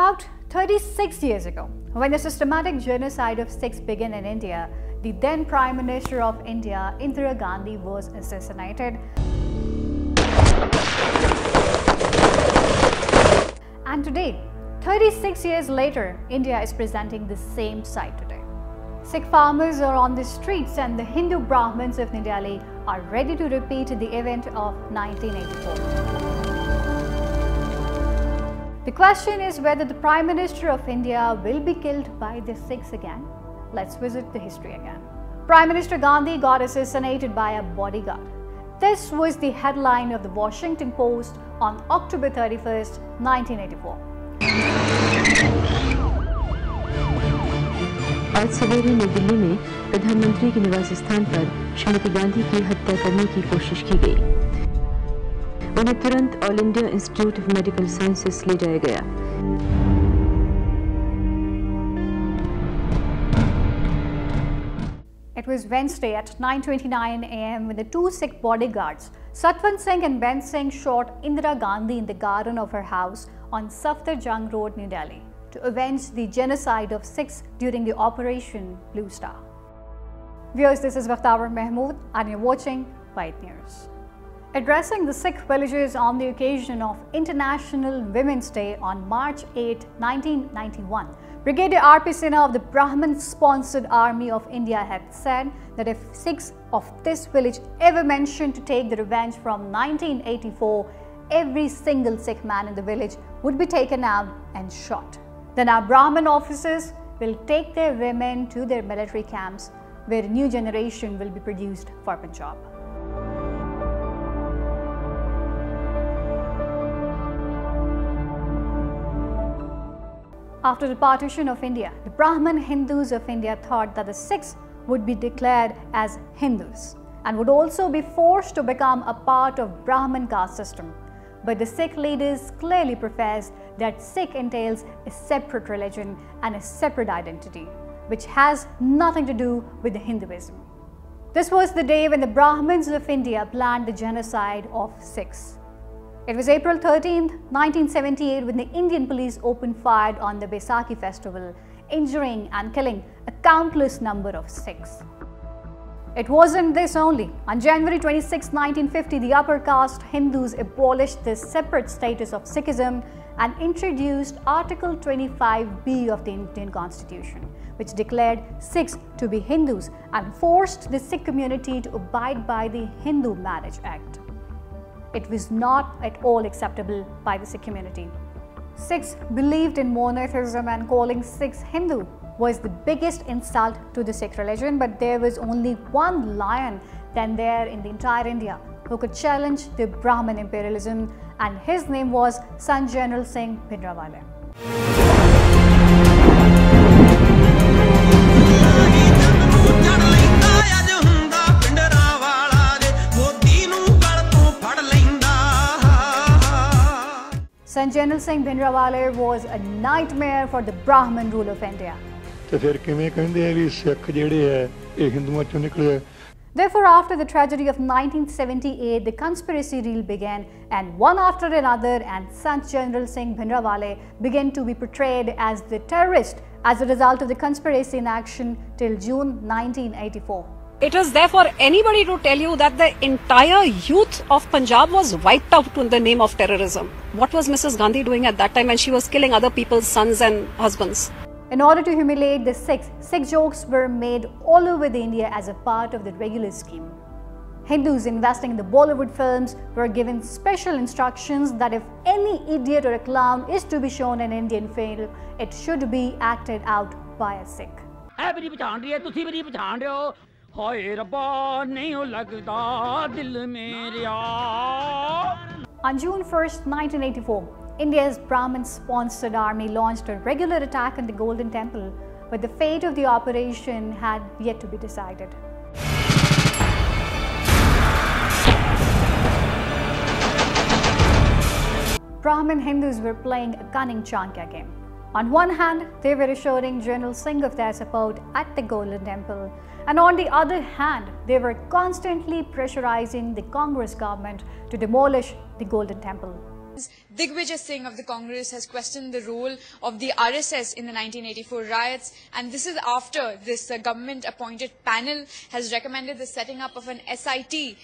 About 36 years ago, when the systematic genocide of Sikhs began in India, the then Prime Minister of India, Indira Gandhi, was assassinated. And today, 36 years later, India is presenting the same sight today. Sikh farmers are on the streets and the Hindu Brahmins of New Delhi are ready to repeat the event of 1984. The question is whether the Prime Minister of India will be killed by the Sikhs again. Let's visit the history again. Prime Minister Gandhi got assassinated by a bodyguard. This was the headline of the Washington Post on October 31st, 1984. आज सवेरे नई दिल्ली में प्रधानमंत्री के निवास स्थान पर श्रीमती गांधी की हत्या करने की कोशिश की गई। उन्हें तुरंत all India institute of medical sciences ले जाया गया। It was Wednesday at 9:29 a.m. when the two Sikh bodyguards, Satwan Singh and Ben Singh, shot Indira Gandhi in the garden of her house on Safdarjung Road, New Delhi, to avenge the genocide of Sikhs during the Operation Blue Star. Viewers, this is Bakhtaar Mahmood and you're watching White News. Addressing the Sikh villagers on the occasion of International Women's Day on March 8, 1991, Brigadier R.P. Sinha of the Brahmin-sponsored Army of India had said that if Sikhs of this village ever mentioned to take the revenge from 1984, every single Sikh man in the village would be taken out and shot. Then our Brahmin officers will take their women to their military camps where a new generation will be produced for Punjab. After the partition of India, the Brahmin Hindus of India thought that the Sikhs would be declared as Hindus and would also be forced to become a part of Brahmin caste system. But the Sikh leaders clearly professed that Sikh entails a separate religion and a separate identity, which has nothing to do with Hinduism. This was the day when the Brahmins of India planned the genocide of Sikhs. It was April 13, 1978, when the Indian police opened fire on the Baisakhi festival, injuring and killing a countless number of Sikhs. It wasn't this only. On January 26, 1950, the upper caste Hindus abolished the separate status of Sikhism and introduced Article 25B of the Indian Constitution, which declared Sikhs to be Hindus and forced the Sikh community to abide by the Hindu Marriage Act. It was not at all acceptable by the Sikh community. Sikhs believed in monotheism and calling Sikhs Hindu was the biggest insult to the Sikh religion, but there was only one lion then there in the entire India who could challenge the Brahmin imperialism, and his name was Son General Singh Bhindranwale. Son General Singh Bhindranwale was a nightmare for the Brahmin rule of India. Therefore, after the tragedy of 1978, the conspiracy reel began, and one after another, and Son General Singh Bhindranwale began to be portrayed as the terrorist as a result of the conspiracy in action till June 1984. It is there for anybody to tell you that the entire youth of Punjab was wiped out in the name of terrorism. What was Mrs. Gandhi doing at that time when she was killing other people's sons and husbands? In order to humiliate the Sikhs, Sikh jokes were made all over the India as a part of the regular scheme. Hindus investing in the Bollywood films were given special instructions that if any idiot or a clown is to be shown in Indian film, it should be acted out by a Sikh. On June 1st, 1984, India's Brahmin-sponsored army launched a regular attack on the Golden Temple, but the fate of the operation had yet to be decided. Brahmin Hindus were playing a cunning Chankya game. On one hand, they were assuring General Singh of their support at the Golden Temple, and on the other hand, they were constantly pressurizing the Congress government to demolish the Golden Temple. 𝐂𝐥𝐬𝐬𝐿 Singh of the Congress has questioned the role of the RSS in the 1984 riots, and this is after this government-appointed panel has recommended the setting up of an SIT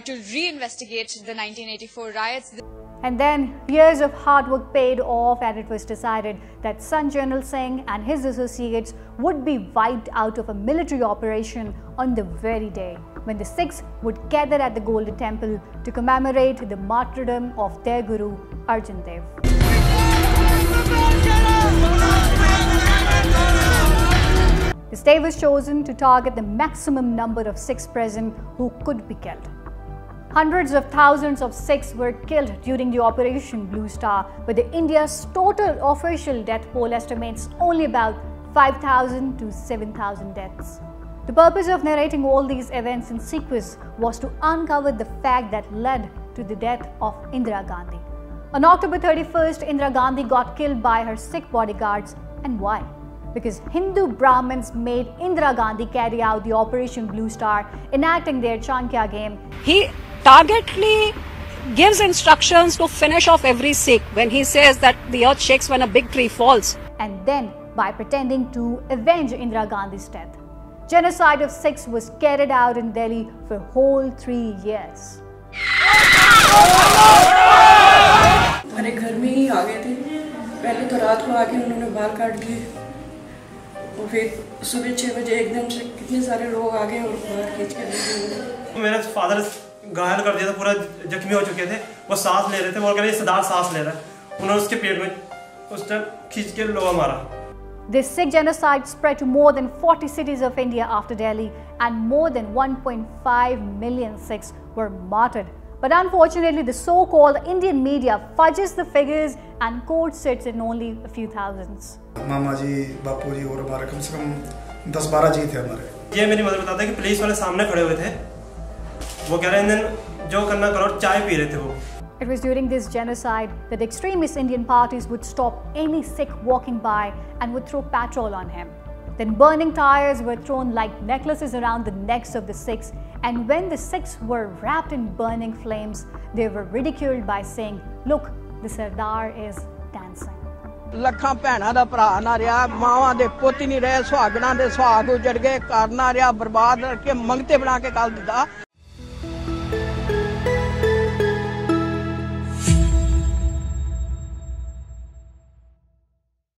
to reinvestigate the 1984 riots. And then years of hard work paid off, and it was decided that Sikh Genocide Singh and his associates would be wiped out of a military operation on the very day when the Sikhs would gather at the Golden Temple to commemorate the martyrdom of their Guru 𝐼𝐧𝐝 Dev. This day was chosen to target the maximum number of Sikhs present who could be killed. Hundreds of thousands of Sikhs were killed during the Operation Blue Star, but India's total official death poll estimates only about 5,000 to 7,000 deaths. The purpose of narrating all these events in sequence was to uncover the fact that led to the death of Indira Gandhi. On October 31st, Indira Gandhi got killed by her Sikh bodyguards. And why? Because Hindu Brahmins made Indira Gandhi carry out the Operation Blue Star, enacting their Chanakya game. He targetedly gives instructions to finish off every Sikh when he says that the earth shakes when a big tree falls. And then, by pretending to avenge Indira Gandhi's death, genocide of Sikhs was carried out in Delhi for whole 3 years. हमारे घर में ही आ गए थे। पहले तो रात को आके उन्होंने बाल काट दिए और फिर सुबह 6 बजे एकदम से कितने सारे लोग आ गए और बाहर खींच के ले गए। मेरा फादर घायल कर दिया था, पूरा जख्मी हो चुके थे, वो सांस ले रहे थे, वो कह रहे सरदार सांस ले रहा है, उन्होंने उसके पेट में उस टाइम खींच के लोहा मारा। This Sikh genocide spread to more than 40 cities of India after Delhi, and more than 1.5 million Sikhs were martyred. But unfortunately, the so-called Indian media fudges the figures and quotes it in only a few thousands. मामा जी, बापू जी और हमारे कम से कम 10-12 जी थे हमारे। ये मेरी mother बताता है कि पुलिस वाले सामने खड़े हुए थे, वो कह रहे हैं जो करना करो, चाय पी रहे थे वो। It was during this genocide that extremist Indian parties would stop any Sikh walking by and would throw petrol on him. Then burning tires were thrown like necklaces around the necks of the Sikhs, and when the Sikhs were wrapped in burning flames, they were ridiculed by saying, "Look, the Sardar is dancing." ਲੱਖਾਂ ਭੈਣਾਂ ਦਾ ਭਰਾ ਨਾ ਰਿਹਾ, ਮਾਵਾਂ ਦੇ ਪੁੱਤ ਨਹੀਂ ਰਹੇ, ਸੁਹਾਗਣਾਂ ਦੇ ਸੁਹਾਗ ਉਜੜ ਗਏ, ਘਰ ਨਾ ਰਿਹਾ, ਬਰਬਾਦ ਕਰਕੇ ਮੰਗਤੇ ਬਣਾ ਕੇ ਕੱਲ ਦਿੱਤਾ।